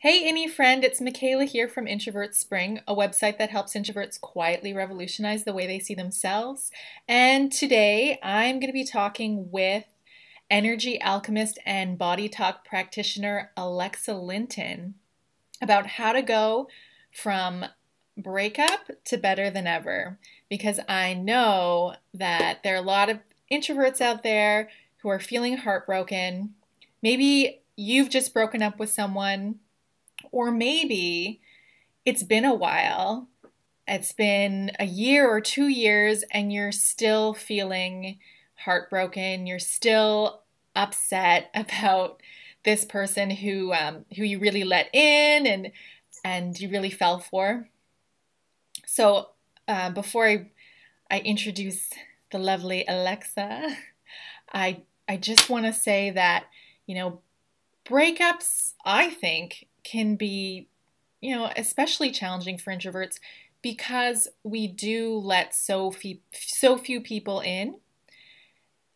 Hey, any friend, it's Michaela here from Introvert Spring, a website that helps introverts quietly revolutionize the way they see themselves. And today I'm going to be talking with energy alchemist and body talk practitioner Alexa Linton about how to go from breakup to better than ever. Because I know that there are a lot of introverts out there who are feeling heartbroken. Maybe you've just broken up with someone. Or maybe it's been a while, it's been a year or 2 years, and you're still feeling heartbroken. You're still upset about this person who you really let in and you really fell for. So before I introduce the lovely Alexa, I just want to say that, you know, breakups, I think, can be, especially challenging for introverts because we do let so few people in.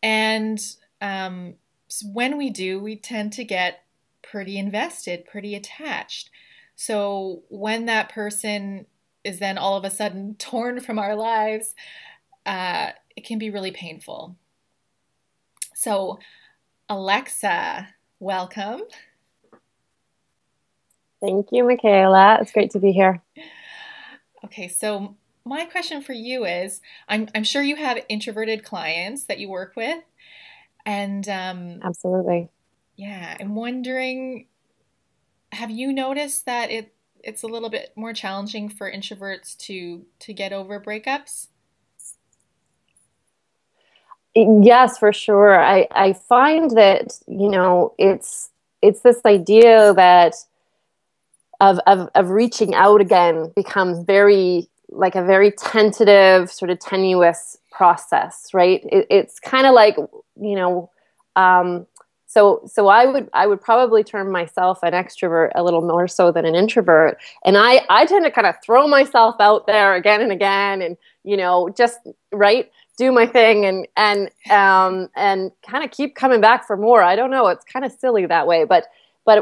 And when we do, we tend to get pretty invested, pretty attached. So when that person is then all of a sudden torn from our lives, it can be really painful. So, Alexa, welcome. Thank you, Michaela. It's great to be here. Okay, so my question for you is, I'm sure you have introverted clients that you work with, and Absolutely. yeah, I'm wondering, have you noticed that it's a little bit more challenging for introverts to get over breakups? Yes, for sure. I find that, it's this idea that of reaching out again becomes very like a very tentative, sort of tenuous process, right? It's kind of like, you know, um, so I would probably term myself an extrovert a little more so than an introvert, and I tend to kind of throw myself out there again and again, and just right do my thing and kind of keep coming back for more. I don't know, it's kind of silly that way, but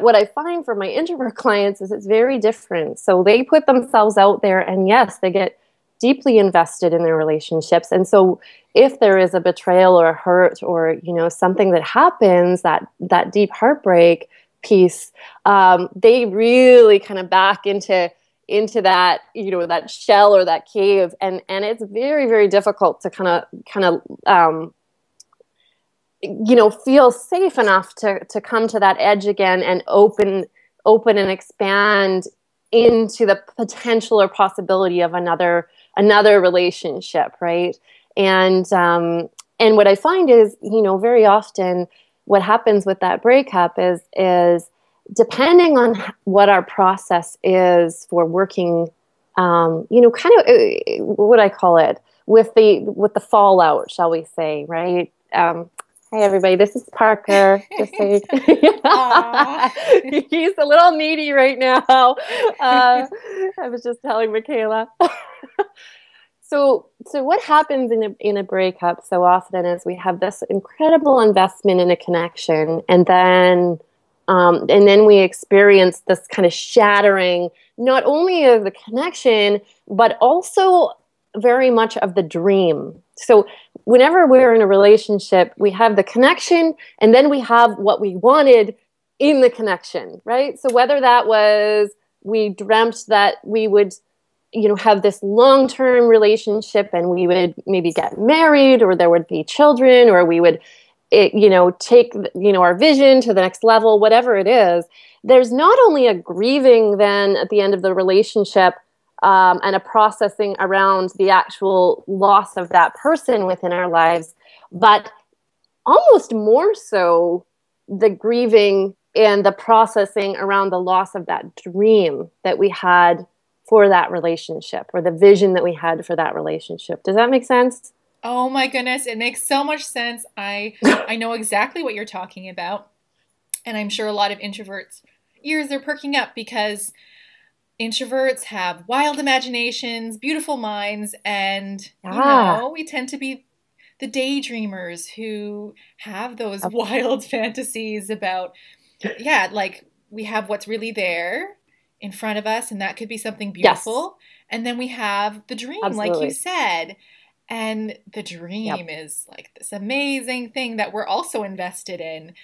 what I find for my introvert clients is it's very different. So they put themselves out there, and yes, they get deeply invested in their relationships. And so if there is a betrayal or a hurt or, something that happens, that deep heartbreak piece, they really kind of back into that, that shell or that cave. And it's very, very difficult to feel safe enough to come to that edge again and open and expand into the potential or possibility of another relationship, right? And what I find is, very often what happens with that breakup is depending on what our process is for working, kind of what I call it, with the fallout, shall we say, right? Hi, everybody. This is Parker. Just so Aw. he's a little needy right now. I was just telling Michaela. So what happens in a breakup so often is we have this incredible investment in a connection, and then we experience this kind of shattering, not only of the connection, but also very much of the dream. So whenever we're in a relationship, we have the connection, and then we have what we wanted in the connection, right? So whether that was we dreamt that we would, have this long-term relationship and we would maybe get married, or there would be children, or we would take our vision to the next level, whatever it is, there's not only a grieving then at the end of the relationship, and a processing around the actual loss of that person within our lives, but almost more so the grieving and the processing around the loss of that dream that we had for that relationship, or the vision that we had for that relationship. Does that make sense? Oh my goodness, it makes so much sense. I know exactly what you're talking about. And I'm sure a lot of introverts' ears are perking up because introverts have wild imaginations, beautiful minds, and Yeah. we tend to be the daydreamers who have those wild fantasies about, yeah, like we have what's really there, in front of us, and that could be something Yes, beautiful. And then we have the dream, like you absolutely. said. And the Yep. dream is like this amazing thing that we're also invested in.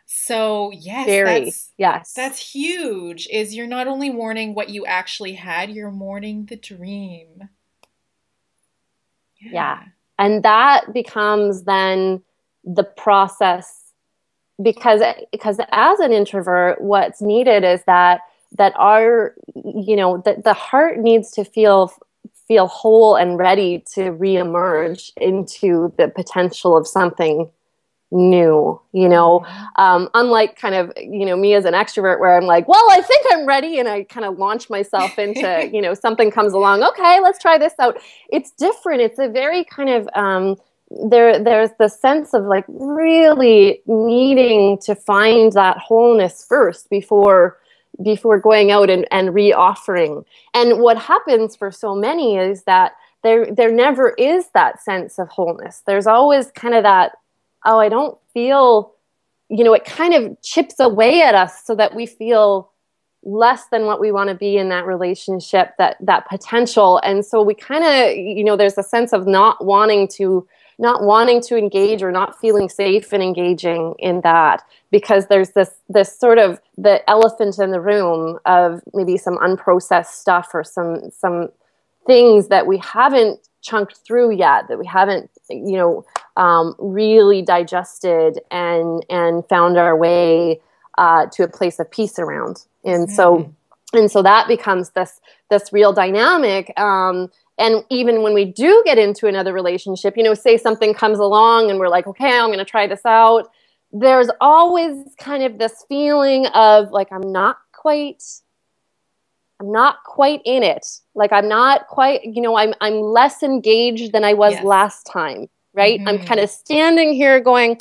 So, yes, Very. Yes. that's huge. Is you're not only mourning what you actually had, you're mourning the dream. Yeah. Yeah. And that becomes then the process, because as an introvert, what's needed is that our, that the heart needs to feel whole and ready to reemerge into the potential of something new, Hmm. unlike kind of, me as an extrovert where I'm like, well, I think I'm ready. And I kind of launch myself into, something comes along. Okay, let's try this out. It's different. It's a very kind of, there's the sense of like really needing to find that wholeness first before going out and re-offering. And what happens for so many is that there never is that sense of wholeness. There's always kind of that, oh, I don't feel, it kind of chips away at us so that we feel less than what we want to be in that relationship, that potential. And so we kind of, there's a sense of not wanting to engage or not feeling safe in engaging in that, because there's this sort of the elephant in the room of maybe some unprocessed stuff or some things that we haven't chunked through yet, that we haven't really digested and found our way to a place of peace around. And so Hmm. that becomes this real dynamic. And even when we do get into another relationship, say something comes along and we're like, okay, I'm going to try this out. There's always kind of this feeling of like, I'm not quite in it. Like I'm not quite, I'm less engaged than I was Yes. last time, right? I'm kind Hmm. of standing here going,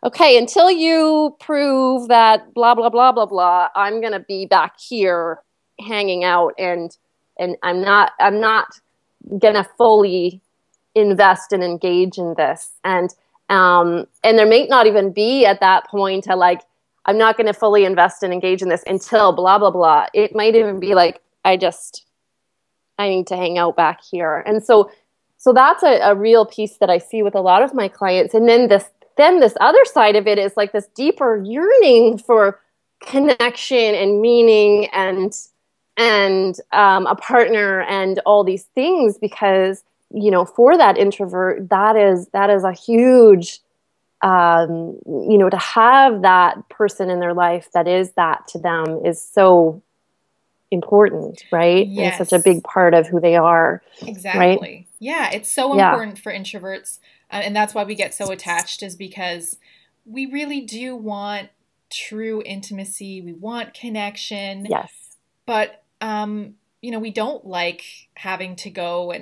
okay, until you prove that blah blah blah blah blah, I'm going to be back here hanging out, and I'm not going to fully invest and engage in this. And there may not even be at that point a like, I'm not going to fully invest and engage in this until blah blah blah. It might even be like, I need to hang out back here. And so that's a real piece that I see with a lot of my clients. And then this other side of it is like this deeper yearning for connection and meaning and a partner and all these things, because for that introvert, that is a huge, to have that person in their life that is that to them is so important, right? And such a Yes. big part of who they are, right? Exactly. Yeah, it's so Yeah. important for introverts, and that's why we get so attached, is because we really do want true intimacy. We want connection, Yes. but we don't like having to go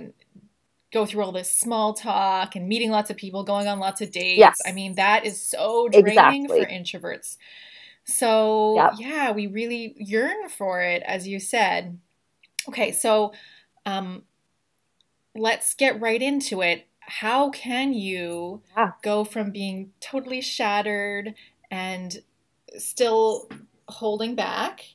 through all this small talk and meeting lots of people, going on lots of dates. I Yes. mean, that is so draining for Exactly. introverts. So, Yep. yeah, we really yearn for it, as you said. Okay, so um, let's get right into it. How can you Yeah. go from being totally shattered and still holding back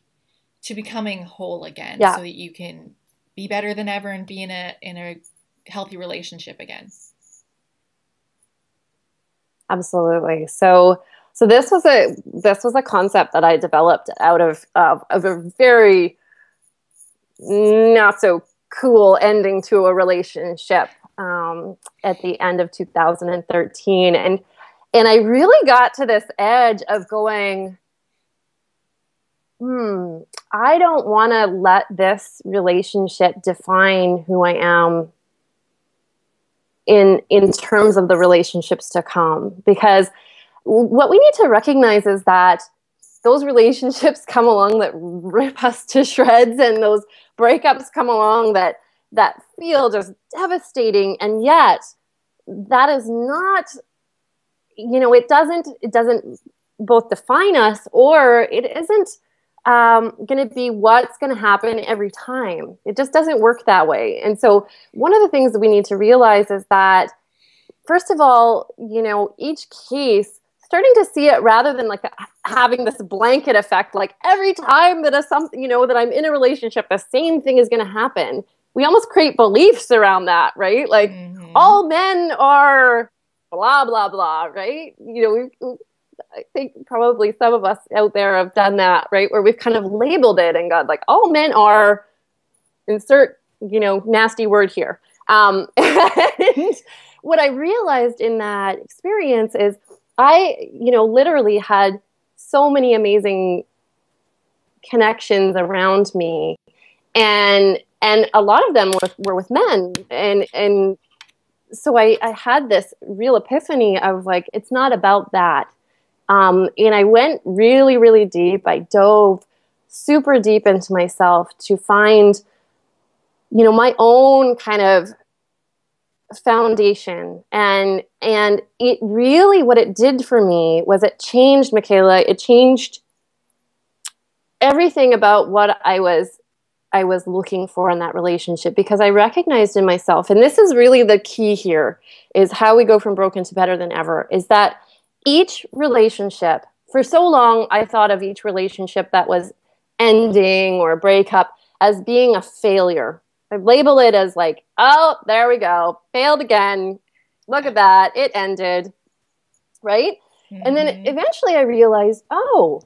to becoming whole again Yeah. so that you can be better than ever and be in a healthy relationship again? Absolutely. So this was a concept that I developed out of a very not so cool ending to a relationship at the end of 2013, and I really got to this edge of going, I don't want to let this relationship define who I am in terms of the relationships to come, because what we need to recognize is that those relationships come along that rip us to shreds, and those breakups come along that feel just devastating, and yet that is not, it doesn't both define us, or it isn't going to be what's going to happen every time. It just doesn't work that way. And so one of the things that we need to realize is that, first of all, each case starting to see it rather than like having this blanket effect, like every time that that I'm in a relationship, the same thing is going to happen. We almost create beliefs around that, right? Like all men are blah, blah, blah, right? I think probably some of us out there have done that, right? Where we've kind of labeled it and got like, all men are, insert, nasty word here. And what I realized in that experience is I, literally had so many amazing connections around me, and a lot of them were with men, and so I had this real epiphany of like, it's not about that. And I went really, really deep. I dove super deep into myself to find, my own kind of foundation. And it really, what it did for me was it changed, Michaela, it changed everything about what I was looking for in that relationship, because I recognized in myself, and this is really the key here, is how we go from broken to better than ever, is that each relationship, for so long, I thought of each relationship that was ending or a breakup as being a failure. I label it as like, oh, there we go, failed again. Look at that, it ended, right? Mm-hmm. And then eventually I realized, oh,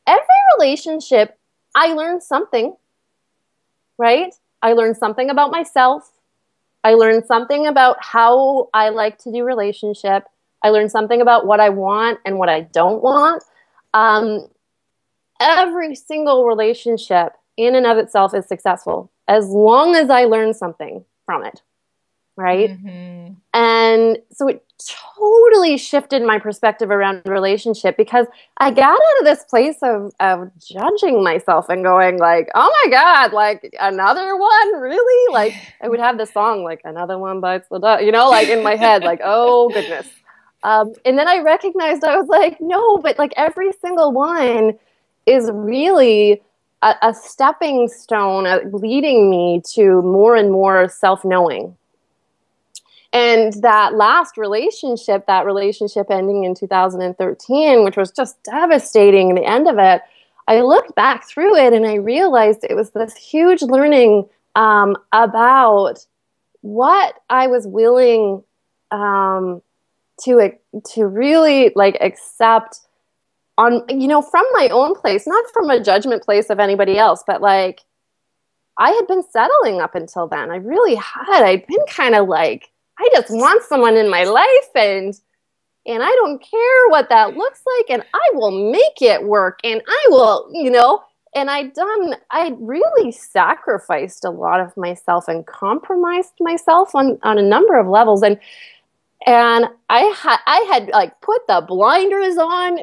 every relationship, I learned something, right? I learned something about myself. I learned something about how I like to do relationship. I learned something about what I want and what I don't want. Every single relationship in and of itself is successful as long as I learn something from it, right? Mm-hmm. And so it totally shifted my perspective around the relationship, because I got out of this place of judging myself and going like, oh my God, like another one, really? Like I would have this song like, another one bites the dust, like in my head, like, oh goodness. And then I recognized, I was like, no, but like every single one is really a stepping stone leading me to more and more self-knowing. And that last relationship, ending in 2013, which was just devastating, the end of it, I looked back through it and I realized it was this huge learning about what I was willing to really like accept on, from my own place, not from a judgment place of anybody else, but like I had been settling up until then. I really had. I'd been kind of like, I just want someone in my life, and I don't care what that looks like, and I will make it work, and I will, and I really sacrificed a lot of myself and compromised myself on a number of levels, and I had like put the blinders on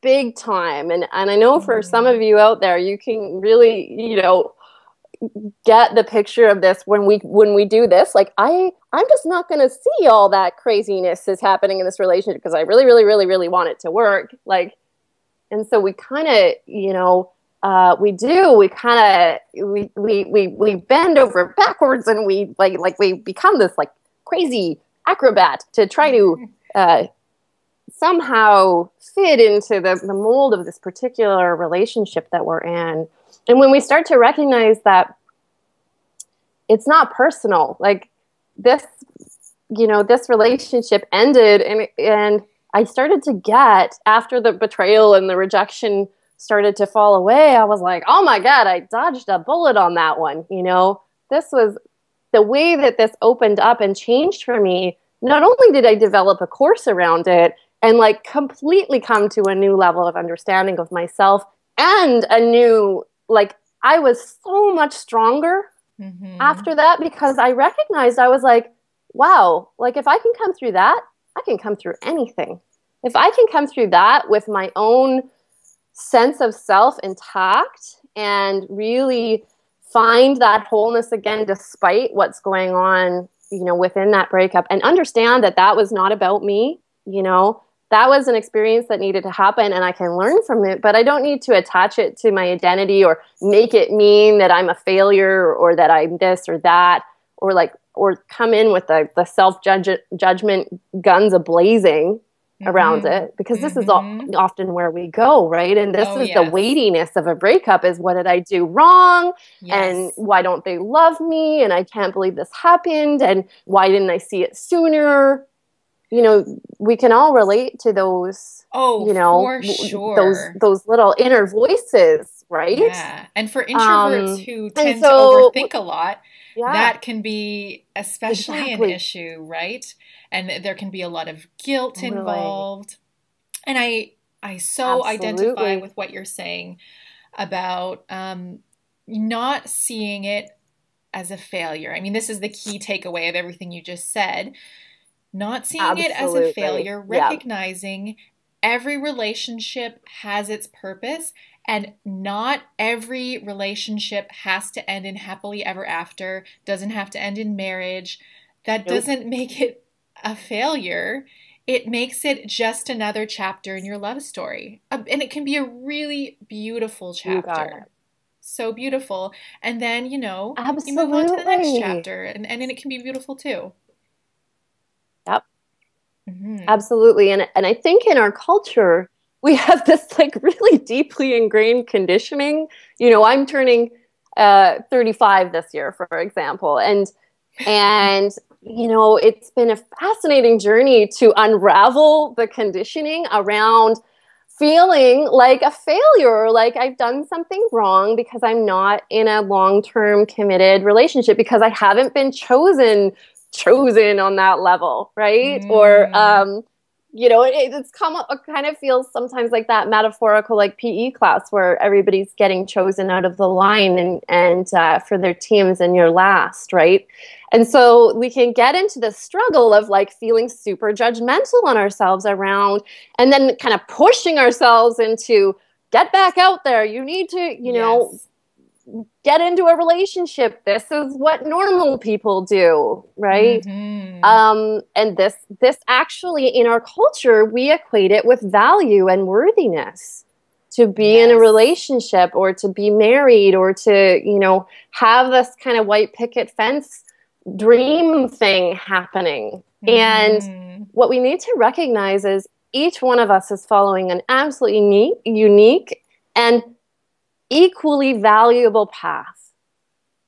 big time, and I know for some of you out there, you can really, get the picture of this when we do this. Like I'm just not going to see all that craziness is happening in this relationship because I really, really, really, really want it to work. Like, and so we kind of, we bend over backwards, and we we become this like crazy acrobat to try to somehow fit into the mold of this particular relationship that we're in. And when we start to recognize that it's not personal, like this, this relationship ended, and I started to get, after the betrayal and the rejection started to fall away, I was like, oh my God, I dodged a bullet on that one. This was the way that this opened up and changed for me. Not only did I develop a course around it and like completely come to a new level of understanding of myself, and a new, like, I was so much stronger after that, because I recognized, I was like, wow, like if I can come through that, I can come through anything. If I can come through that with my own sense of self intact and really find that wholeness again, despite what's going on, within that breakup, and understand that that was not about me, that was an experience that needed to happen, and I can learn from it, but I don't need to attach it to my identity or make it mean that I'm a failure or that I'm this or that, or come in with the self-judgment guns a-blazing, around Mm-hmm. it, because this is Mm-hmm. often where we go, right? And this Oh, is the yes. weightiness of a breakup, is what did I do wrong? And Yes. why don't they love me? And I can't believe this happened. And why didn't I see it sooner? We can all relate to those, Oh, for those sure. little inner voices, right? Yeah. And for introverts Um, who and tend to so, overthink a lot, yeah, that can be especially an exactly. issue, right? And there can be a lot of guilt Totally. involved. And I so identify Absolutely. with what you're saying about not seeing it as a failure. I mean, this is the key takeaway of everything you just said. Not seeing it as a Absolutely. failure, Yeah. recognizing every relationship has its purpose, and not every relationship has to end in happily ever after, doesn't have to end in marriage. That Nope. doesn't make it a failure. It makes it just another chapter in your love story. And it can be a really beautiful You got chapter. it. So beautiful. And then, you move on to the next Absolutely. chapter, and it can be beautiful too. Yep. Hmm. Absolutely. And I think in our culture, we have this like really deeply ingrained conditioning. I'm turning 35 this year, for example. And it's been a fascinating journey to unravel the conditioning around feeling like a failure, like I've done something wrong because I'm not in a long-term committed relationship, because I haven't been chosen on that level, right? Or Mm. it's come up, it kind of feels sometimes like that metaphorical like PE class where everybody's getting chosen out of the line, and for their teams, and you're last, right? And so we can get into the struggle of like feeling super judgmental on ourselves around, and then kind of pushing ourselves into, get back out there. You need to, Yes. get into a relationship. This is what normal people do, right? Mm-hmm. And this actually, in our culture, we equate it with value and worthiness, to be in a Yes. relationship or to be married or to, have this kind of white picket fence dream thing happening. And Mm-hmm. what we need to recognize is each one of us is following an absolutely unique and equally valuable path.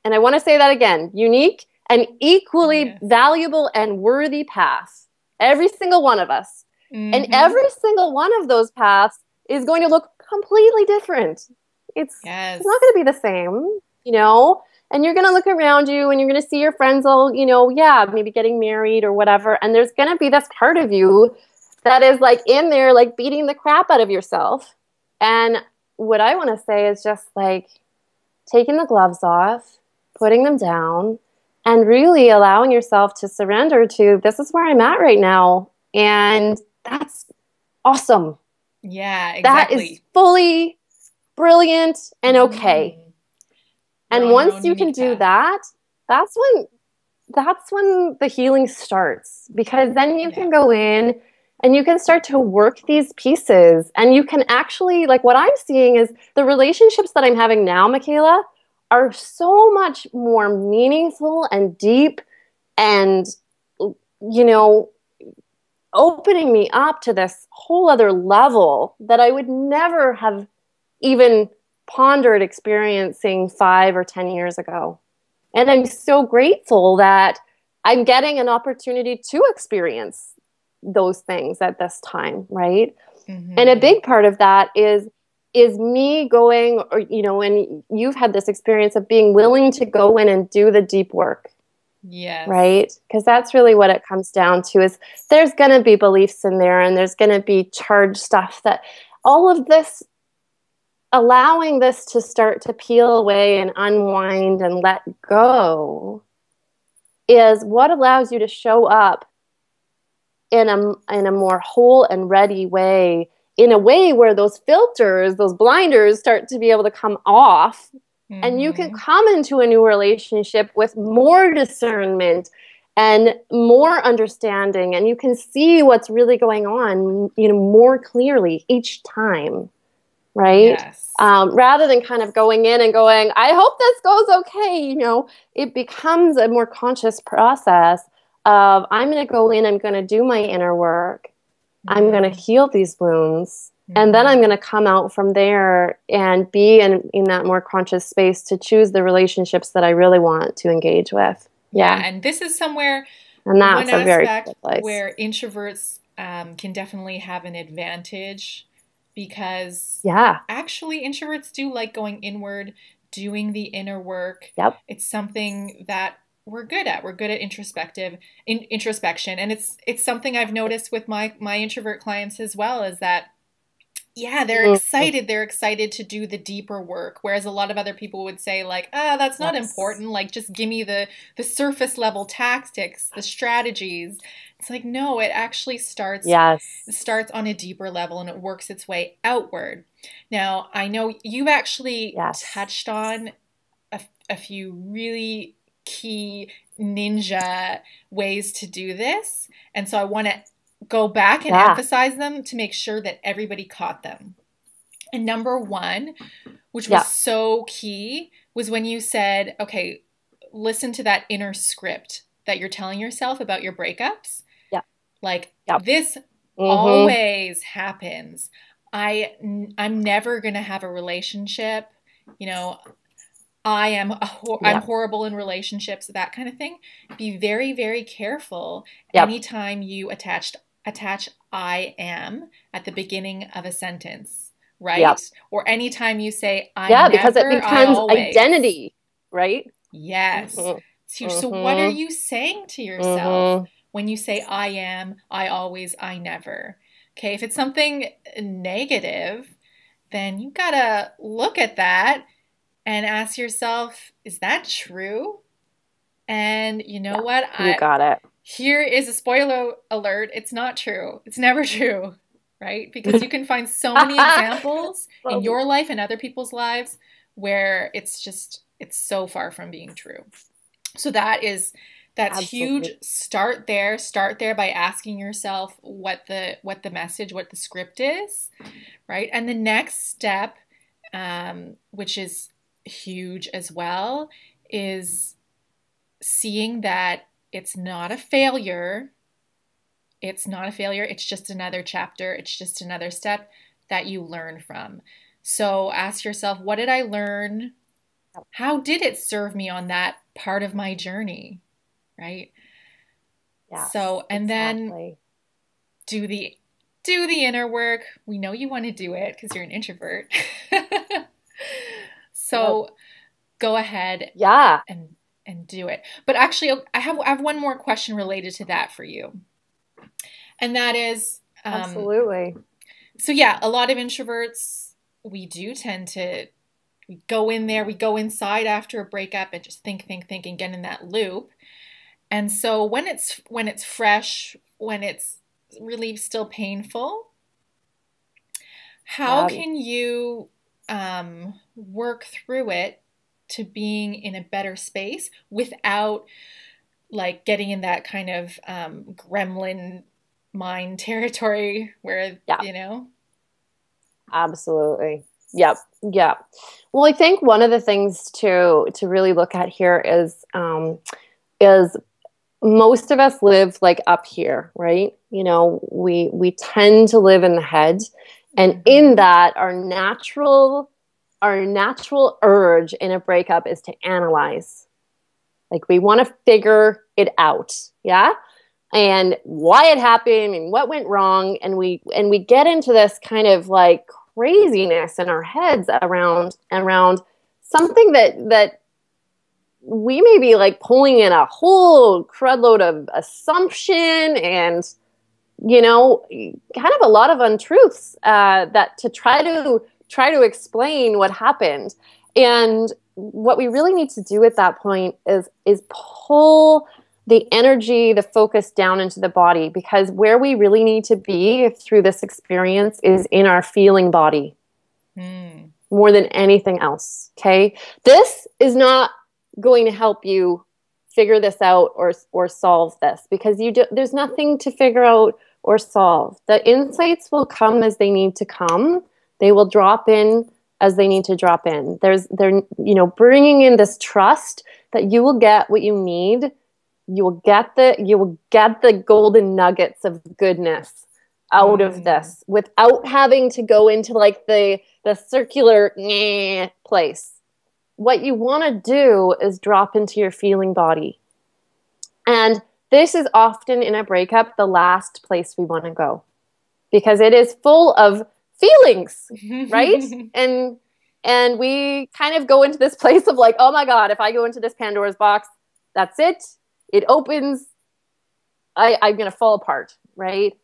And I want to say that again, unique and equally Yes. valuable and worthy path. Every single one of us. And Mm-hmm. every single one of those paths is going to look completely different. It's not Yes. going to be the same, and you're going to look around you and you're going to see your friends all, yeah, maybe getting married or whatever. And there's going to be this part of you that is like in there, like beating the crap out of yourself. And what I want to say is just like taking the gloves off, putting them down, and really allowing yourself to surrender to, this is where I'm at right now. And that's awesome. Yeah, That is exactly. fully brilliant and okay. Mm-hmm. We're And on our once own you can unique do path. that, that's when the healing starts, because then you Yeah. can go in and you can start to work these pieces, and you can actually, like, what I'm seeing is the relationships that I'm having now, Michaela, are so much more meaningful and deep, and you know opening me up to this whole other level that I would never have even pondered experiencing 5 or 10 years ago. And I'm so grateful that I'm getting an opportunity to experience those things at this time, right? And a Mm-hmm. big part of that is me going, or and you've had this experience of being willing to go in and do the deep work, Yes. right? Because that's really what it comes down to, is there's going to be beliefs in there, and there's going to be charged stuff, that all of this, allowing this to start to peel away and unwind and let go, is what allows you to show up in a more whole and ready way, in a way where those filters, those blinders, start to be able to come off, and you can Mm-hmm. come into a new relationship with more discernment and more understanding, and you can see what's really going on, more clearly each time, right? Yes. Rather than kind of going in and going, I hope this goes okay, it becomes a more conscious process of, I'm going to go in, I'm going to do my inner work, I'm going to Mm-hmm. heal these wounds. And then I'm going to come out from there and be in that more conscious space to choose the relationships that I really want to engage with. Yeah, Yeah. and this is somewhere, And one that's a very aspect cool place. where introverts can definitely have an advantage because Yeah. actually introverts do like going inward, doing the inner work. Yep. It's something that we're good at. We're good at introspection, and it's something I've noticed with my introvert clients as well, is that yeah, they're Mm. excited. They're excited to do the deeper work. Whereas a lot of other people would say, like, ah, that's not Yes. important. Like, just give me the surface level tactics, the strategies. It's like, no, it actually Yes. starts on a deeper level and it works its way outward. Now, I know you've actually Yes. touched on a few really key ninja ways to do this. And so I want to go back and Yeah. emphasize them to make sure that everybody caught them. And number one, which was Yeah. so key, was when you said, okay, listen to that inner script that you're telling yourself about your breakups. Yeah. Like, Yep. this Mm-hmm. always happens. I'm never going to have a relationship. You know, I'm Yep. horrible in relationships, that kind of thing. Be very, very careful Yep. anytime you attach I am at the beginning of a sentence, right? Yep. Or anytime you say I Yeah, because it never, I becomes always. identity, right? Yes. Mm-hmm. So what are Mm-hmm. you saying to yourself Mm-hmm. when you say I am, I always, I never? Okay, if it's something negative, then you gotta look at that and ask yourself, is that true? And you know Yeah. what? You I got it. Here is a spoiler alert. It's not true. It's never true, right? Because you can find so many examples in So, your life and other people's lives where it's so far from being true. So that's huge. absolutely. Start there by asking yourself what the message, what the script is, right? And the next step, which is huge as well, is seeing that it's not a failure. It's not a failure. It's just another chapter. It's just another step that you learn from. So ask yourself, what did I learn? How did it serve me on that part of my journey? Right? So, Yes, and then exactly. do the do the inner work. We know you want to do it because you're an introvert. Yep. So go ahead Yeah, and do it. But actually, I have one more question related to that for you, and that is, absolutely. so yeah, a lot of introverts, we do tend to we go in there, we go inside after a breakup and just think, and get in that loop. And so when it's fresh, when it's really still painful, how Yeah, can you work through it to being in a better space without like getting in that kind of gremlin mind territory where, yeah, you know? absolutely. Yep. Yeah. Well, I think one of the things to really look at here is most of us live like up here, right? You know, we tend to live in the head, and in Mm-hmm. that, our natural urge in a breakup is to analyze. Like we want to figure it out, yeah, and why it happened and what went wrong, and we get into this kind of like craziness in our heads around something that we may be like pulling in a whole crud load of assumption and kind of a lot of untruths that to try to explain what happened. And what we really need to do at that point is pull the energy, the focus down into the body, because where we really need to be through this experience is in our feeling body Mm. more than anything else. Okay, this is not going to help you figure this out or solve this, because there's nothing to figure out or solve. The insights will come as they need to come. They will drop in as they need to drop in. They're bringing in this trust that you will get what you need. You will get the golden nuggets of goodness out of this without having to go into like the circular place. What you want to do is drop into your feeling body. And this is often in a breakup the last place we want to go, because it is full of feelings, right? And we kind of go into this place of like, oh my God, if I go into this Pandora's box, that's it. It opens. I'm going to fall apart, right?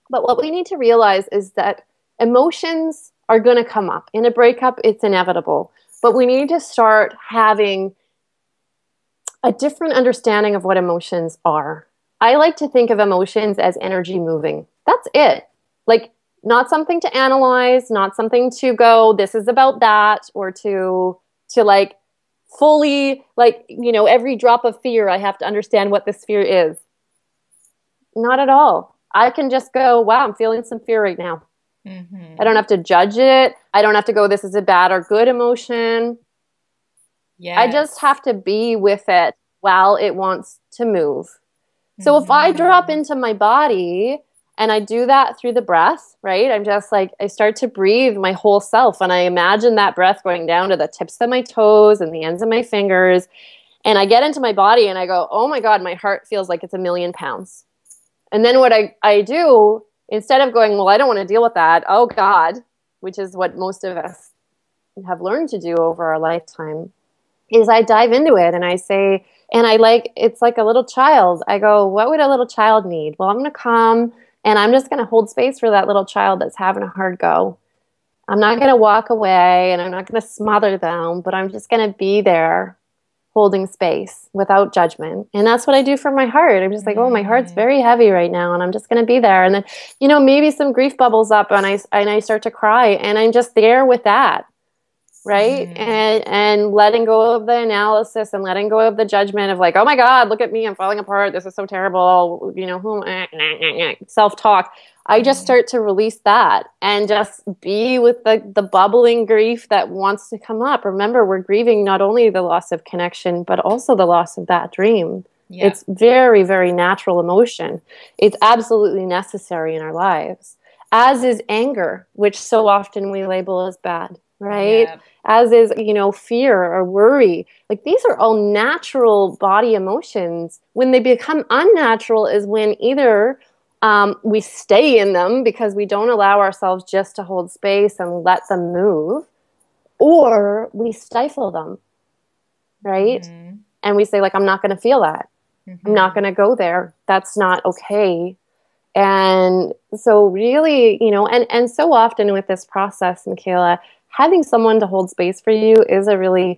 But what we need to realize is that emotions are going to come up. In a breakup, it's inevitable. But we need to start having a different understanding of what emotions are. I like to think of emotions as energy moving. That's it. Like, not something to analyze, not something to go, this is about that, or to like fully, like, you know, every drop of fear, I have to understand what this fear is. Not at all. I can just go, wow, I'm feeling some fear right now. I don't have to judge it. I don't have to go, this is a bad or good emotion. Yes. I just have to be with it while it wants to move. So if I drop into my body and I do that through the breath, right? I'm just like, I start to breathe my whole self, and I imagine that breath going down to the tips of my toes and the ends of my fingers. And I get into my body and I go, oh my God, my heart feels like it's 1,000,000 pounds. And then what I do, instead of going, well, I don't want to deal with that, oh God, which is what most of us have learned to do over our lifetime, is I dive into it and I say, and I like, it's like a little child. I go, what would a little child need? Well, I'm going to come and I'm just going to hold space for that little child that's having a hard go. I'm not going to walk away and I'm not going to smother them, but I'm just going to be there holding space without judgment. And that's what I do for my heart. I'm just like, oh, my heart's very heavy right now, and I'm just going to be there. And then, you know, maybe some grief bubbles up and I start to cry, and I'm just there with that. Right. And letting go of the analysis and letting go of the judgment of like, oh my God, look at me, I'm falling apart. This is so terrible. You know, self-talk. I just start to release that and just be with the bubbling grief that wants to come up. Remember, we're grieving not only the loss of connection, but also the loss of that dream. Yeah. It's very, very natural emotion. It's absolutely necessary in our lives, as is anger, which so often we label as bad. Right? Yeah. As is, you know, fear or worry. Like, these are all natural body emotions. When they become unnatural is when either we stay in them because we don't allow ourselves just to hold space and let them move, or we stifle them, right? And we say, like, I'm not going to feel that. I'm not going to go there. That's not okay. And so really, you know, and so often with this process, Michaela, having someone to hold space for you is a really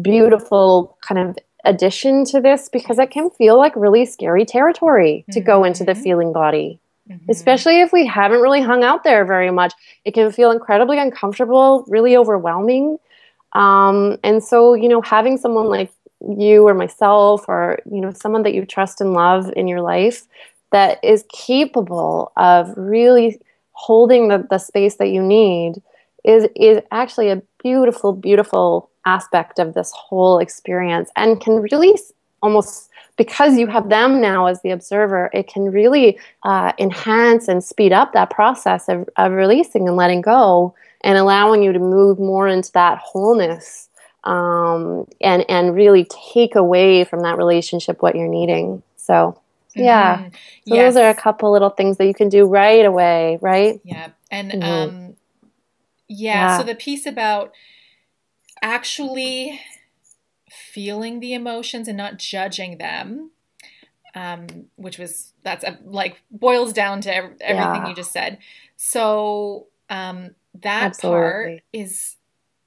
beautiful kind of addition to this, because it can feel like really scary territory to go into the feeling body, especially if we haven't really hung out there very much. It can feel incredibly uncomfortable, really overwhelming. And so, you know, having someone like you or myself, or, you know, someone that you trust and love in your life that is capable of really holding the space that you need is actually a beautiful, beautiful aspect of this whole experience, and can really almost, because you have them now as the observer, it can really enhance and speed up that process of releasing and letting go, and allowing you to move more into that wholeness, and really take away from that relationship what you're needing. So yeah, so yes. Those are a couple little things that you can do right away, right? Yeah, and yeah, so the piece about actually feeling the emotions and not judging them, like boils down to everything you just said. So that Absolutely. Part is,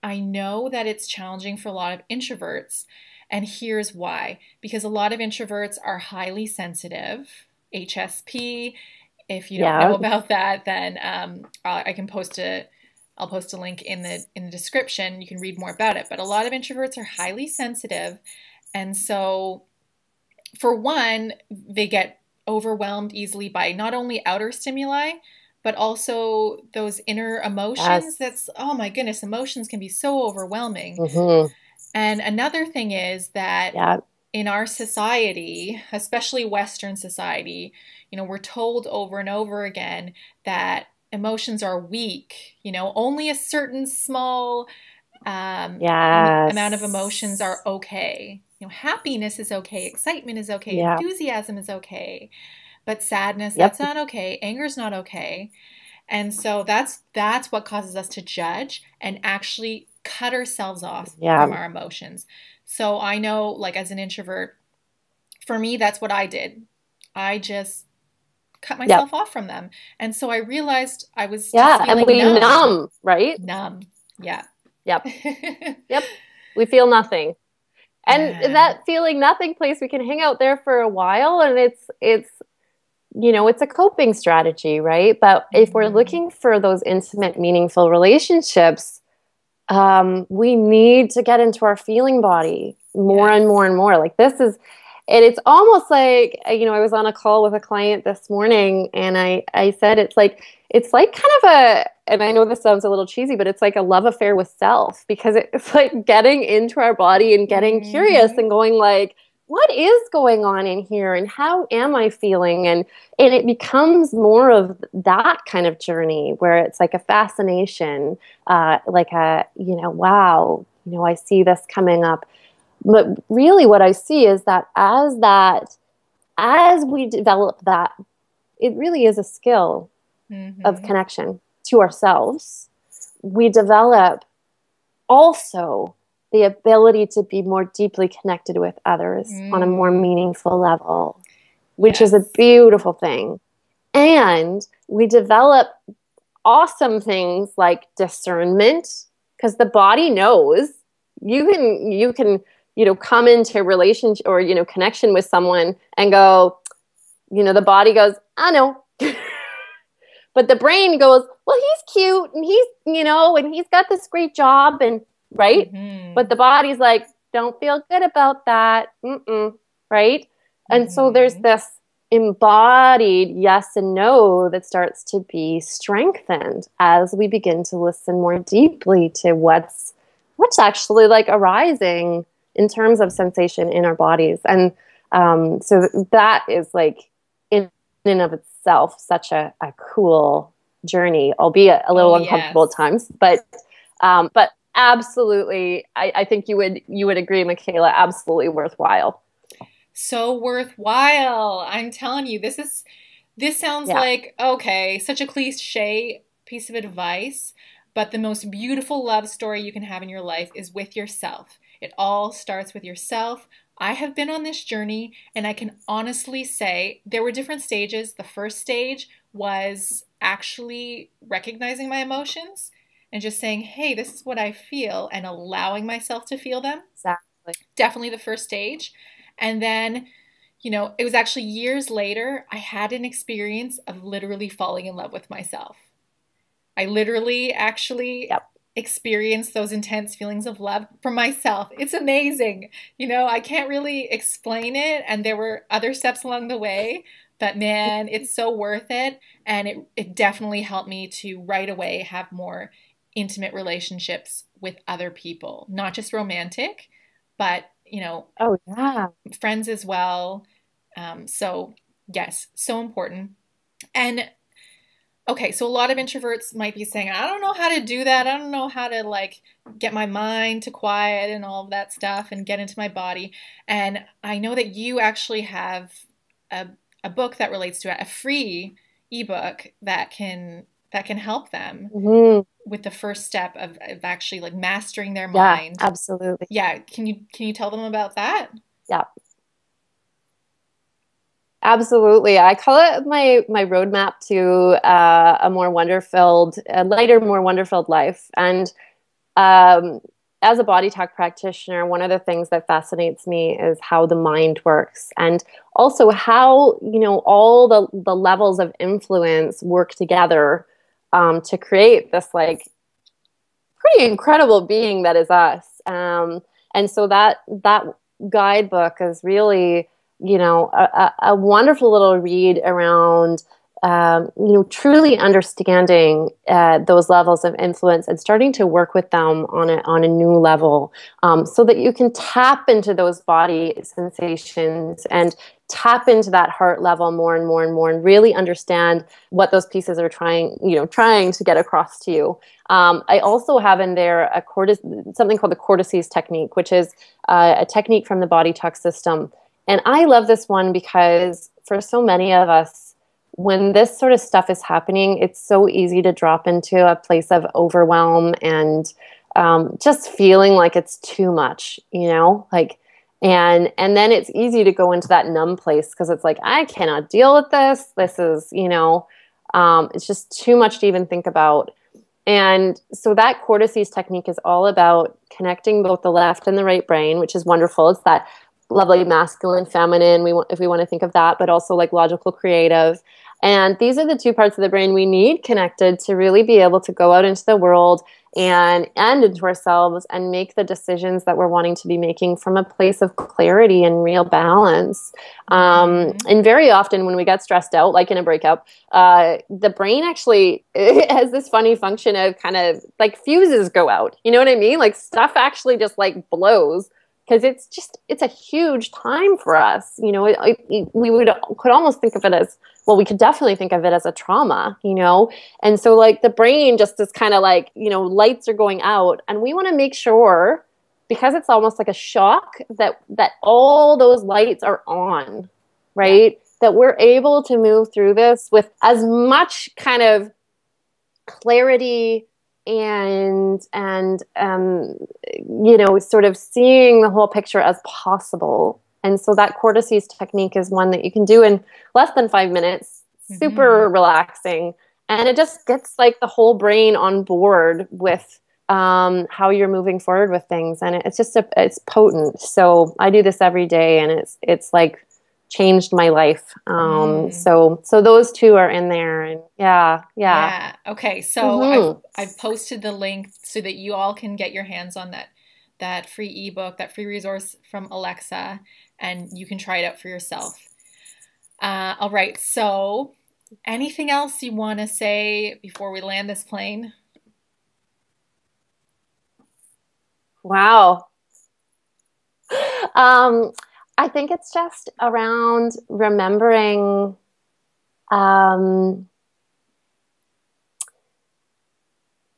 I know that it's challenging for a lot of introverts, and here's why. Because a lot of introverts are highly sensitive, HSP. If you don't know about that, then I'll post a link in the description. You can read more about it. But a lot of introverts are highly sensitive. And so, for one, they get overwhelmed easily by not only outer stimuli, but also those inner emotions. That's, oh my goodness, emotions can be so overwhelming. And another thing is that in our society, especially Western society, we're told over and over again that emotions are weak. Only a certain small amount of emotions Yes. are okay. Happiness is okay, excitement is okay, Yeah. enthusiasm is okay, but sadness, Yep. that's not okay, anger's not okay. And so that's what causes us to judge and actually cut ourselves off Yeah. from our emotions. So I know, like, as an introvert, for me, that's what I did. I just cut Yep. myself off from them. And so I realized I was just Yeah. And feeling we numb. numb, right? Numb. Yeah. Yep. Yep. We feel nothing. And in Yeah. that feeling nothing place, we can hang out there for a while, and it's a coping strategy, right? But if we're Mm-hmm. looking for those intimate, meaningful relationships, we need to get into our feeling body more Yes. and more and more. Like this is, and it's almost like, I was on a call with a client this morning, and I said, it's like kind of and I know this sounds a little cheesy, but it's like a love affair with self, because it's like getting into our body and getting curious Mm-hmm. and going like, what is going on in here and how am I feeling? And it becomes more of that kind of journey where it's like a fascination, like wow, I see this coming up. But really what I see is that as we develop that, it really is a skill of Mm-hmm. connection to ourselves. We develop also the ability to be more deeply connected with others on a more Mm. meaningful level, which is a Yes. beautiful thing. And we develop awesome things like discernment, because the body knows. You can come into relationship or connection with someone and go, the body goes, I know. But the brain goes, well, he's cute and he's got this great job, and right. But Mm-hmm. the body's like, don't feel good about that. Mm-mm, right. And so there's Mm-hmm. this embodied yes and no that starts to be strengthened as we begin to listen more deeply to what's actually like arising in terms of sensation in our bodies. And so that is like in and of itself such a cool journey, albeit a Oh, little uncomfortable at yes. times. But absolutely, I think you would agree, Michaela, absolutely worthwhile. So worthwhile. I'm telling you, this sounds Yeah. like, okay, such a cliche piece of advice, but the most beautiful love story you can have in your life is with yourself. It all starts with yourself. I have been on this journey, and I can honestly say there were different stages. The first stage was actually recognizing my emotions and just saying, hey, this is what I feel, and allowing myself to feel them. Exactly. Definitely the first stage. And then, it was actually years later, I had an experience of literally falling in love with myself. I literally actually Yep. experienced those intense feelings of love for myself. It's amazing. I can't really explain it. And there were other steps along the way, but man, it's so worth it. And it definitely helped me to right away have more intimate relationships with other people, not just romantic, but, Oh yeah. friends as well. So, yes, so important. And okay, so a lot of introverts might be saying, I don't know how to do that. I don't know how to like get my mind to quiet and all of that stuff and get into my body. And I know that you actually have a, a book that relates to it, a free ebook that can help them Hmm. with the first step of actually like mastering their Yeah, mind. absolutely. Yeah, can you tell them about that? Yeah. Absolutely. I call it my roadmap to a more wonder-filled, a lighter, more wonder-filled life. And um, as a body talk practitioner, one of the things that fascinates me is how the mind works, and also how all the levels of influence work together to create this like pretty incredible being that is us. And so that guidebook is really, a wonderful little read around truly understanding those levels of influence and starting to work with them on a new level, so that you can tap into those body sensations and tap into that heart level more and more and more, and really understand what those pieces are trying to get across to you. I also have in there something called the cortices technique, which is a technique from the BodyTalk system. And I love this one because for so many of us, when this sort of stuff is happening, it's so easy to drop into a place of overwhelm and just feeling like it's too much, and then it's easy to go into that numb place because it's like, I cannot deal with this. This is, it's just too much to even think about. And so that cortices technique is all about connecting both the left and the right brain, which is wonderful. It's that lovely masculine, feminine, if we want to think of that, but also like logical, creative. And these are the two parts of the brain we need connected to really be able to go out into the world and into ourselves and make the decisions that we're wanting to be making from a place of clarity and real balance. And very often when we get stressed out, like in a breakup, the brain actually has this funny function of kind of like fuses go out. You know what I mean? Like stuff actually just like blows. Because it's a huge time for us. We could almost think of it as, well, we could definitely think of it as a trauma, And so like the brain just is kind of like, lights are going out, and we want to make sure, because it's almost like a shock, that all those lights are on, right? Yeah. That we're able to move through this with as much kind of clarity and sort of seeing the whole picture as possible. And so that cortices technique is one that you can do in less than 5 minutes, super relaxing. And it just gets like the whole brain on board with how you're moving forward with things. And it's potent. So I do this every day, and it's like changed my life. So those two are in there, and yeah. Okay. So I've posted the link so that you all can get your hands on that free ebook, that free resource from Alexa, and you can try it out for yourself. All right. So anything else you want to say before we land this plane? Wow. I think it's just around remembering when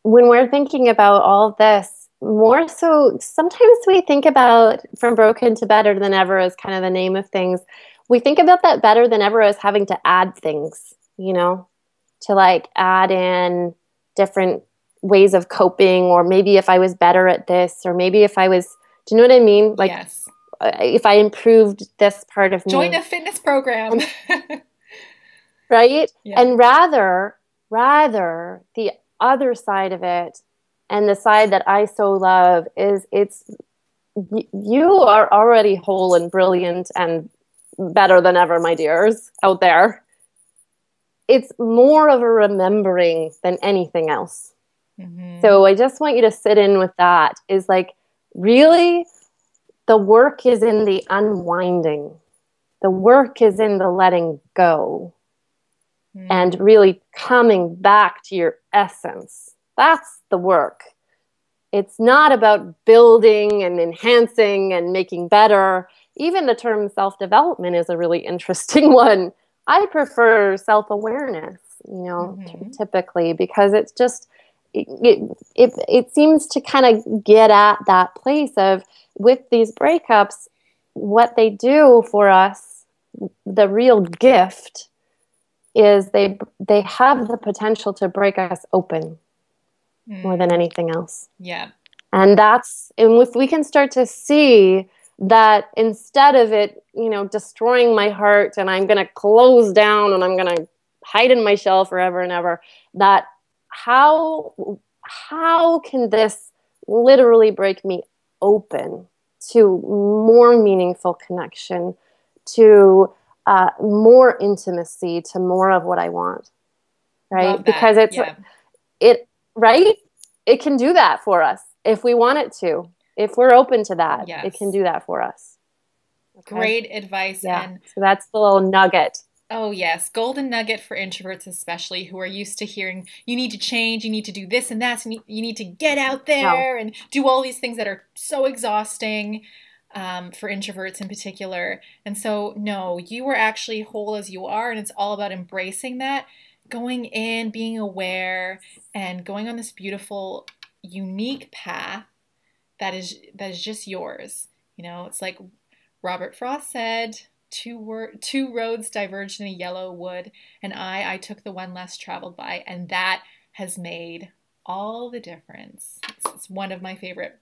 we're thinking about all of this, more so sometimes we think about from broken to better than ever as kind of the name of things. We think about that better than ever as having to add things, to like add in different ways of coping, or maybe if I was better at this, or maybe if I was, do you know what I mean? Like, yes. If I improved this part of me. Join a fitness program. Right? Yeah. And rather the other side of it, and the side that I so love, is you are already whole and brilliant and better than ever, my dears, out there. It's more of a remembering than anything else. So I just want you to sit in with that, is like, really, the work is in the unwinding. The work is in the letting go. And really coming back to your essence. That's the work. It's not about building and enhancing and making better. Even the term self-development is a really interesting one. I prefer self-awareness, typically, because it's just, it seems to kind of get at that place of, with these breakups, what they do for us, the real gift, is they have the potential to break us open more than anything else. Yeah. And if we can start to see that, instead of it, destroying my heart, and I'm going to close down and I'm going to hide in my shell forever and ever, that how can this literally break me open to more meaningful connection, to more intimacy, to more of what I want, right? Because it can do that for us if we want it to. If we're open to that, It can do that for us. Okay? Great advice. Yeah. So that's the little nugget. Oh, yes. Golden nugget for introverts, especially who are used to hearing you need to change, you need to do this and that, and you need to get out No. there and do all these things that are so exhausting for introverts in particular. And so, no, you are actually whole as you are, and it's all about embracing that, going in, being aware, and going on this beautiful, unique path that is just yours. You know, it's like Robert Frost said, two roads diverged in a yellow wood, and I took the one less traveled by, and that has made all the difference. It's one of my favorite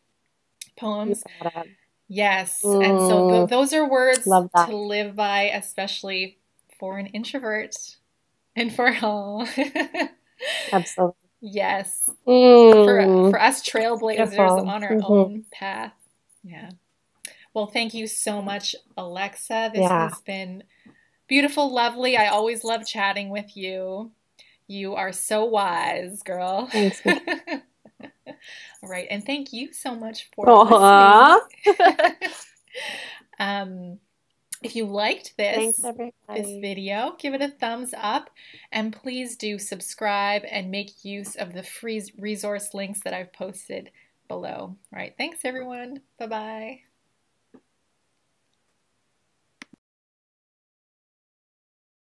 You poems. got it. Yes, and so those are words Love that. to live by, especially for an introvert and for all. Absolutely. Yes, for Mm, us trailblazers beautiful. on our Hmm. own path. Yeah. Well, thank you so much, Alexa. This Yeah. has been beautiful, lovely. I always love chatting with you. You are so wise, girl. Thanks, Michaela. All right, and thank you so much for listening. Aw. um, if you liked Thanks, this everybody. video, give it a thumbs up, and please do subscribe and make use of the free resource links that I've posted below. All right, thanks everyone. Bye-bye.